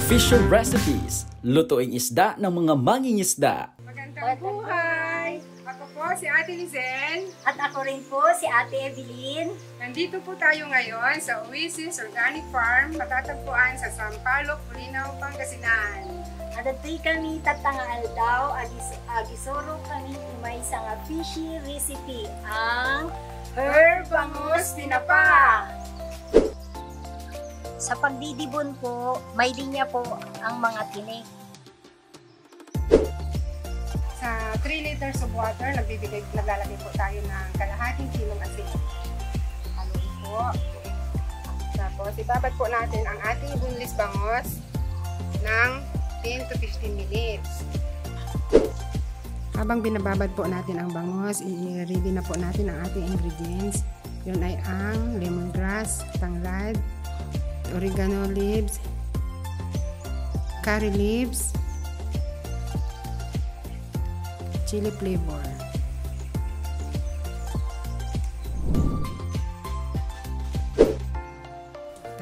Official recipes, lutuing isda ng mga mangingisda. Magandang buhay! Ako po si Ate Lizen. At ako rin po si Ate Evelyn. Nandito po tayo ngayon sa Oasis Organic Farm, matatagpuan sa Sampaloc, Bolinao, Pangasinan. At ito'y kami tatangal daw, agisoro kami may isang fishy recipe, ang herb bangus tinapa. Sa pagdidibon po, may linya po ang mga tinik. Sa 3 liters of water, naglalagay po tayo ng kalahating kilong asin. Haluin po. Tapos, ibabad po natin ang ating boneless bangus ng 10 to 15 minutes. Habang binababad po natin ang bangus, i-ready na po natin ang ating ingredients. Yun ay ang lemongrass, tanglad, oregano leaves, curry leaves, chili flavor.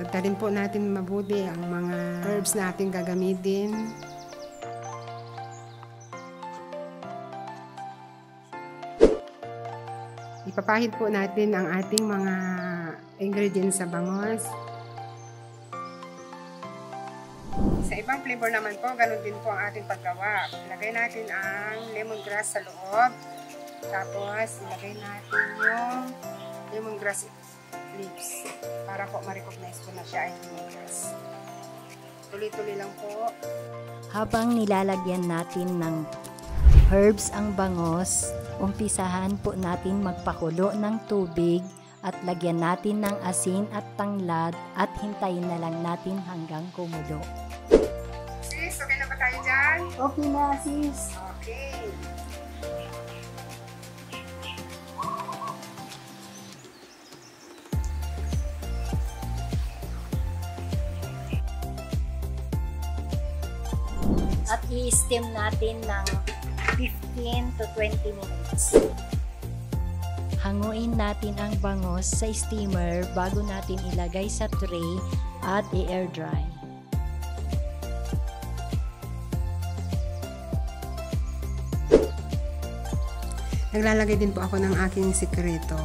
Tagtarin po natin mabuti ang mga herbs na ating gagamitin. Ipapahid po natin ang ating mga ingredients sa bangus. Sa ibang flavor naman po, ganun din po ang ating paggawa. Ilagay natin ang lemongrass sa loob. Tapos, ilagay natin yung lemongrass leaves para po ma-recognize ko na siya ay lemongrass. Tuloy-tuloy lang po. Habang nilalagyan natin ng herbs ang bangus, umpisahan po natin magpakulo ng tubig at lagyan natin ng asin at tanglad at hintayin na lang natin hanggang kumulo. Sis, okay na ba tayo dyan? Okay na, sis. Okay. At i-steam natin ng 15 to 20 minutes. Hanguin natin ang bangus sa steamer bago natin ilagay sa tray at i-air dry. Naglalagay din po ako ng aking sikreto.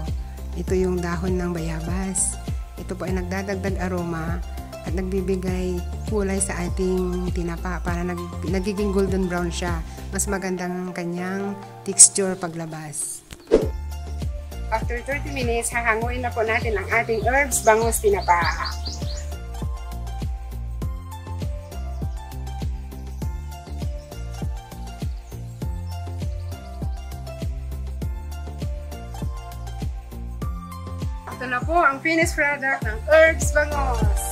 Ito yung dahon ng bayabas. Ito po ay nagdadagdag aroma at nagbibigay kulay sa ating tinapa para nagiging golden brown siya. Mas magandang ang kanyang texture paglabas. After 30 minutes, hahanguin na po natin ang ating herbs bangus tinapa. Ito na po ang finished product ng herbs bangus.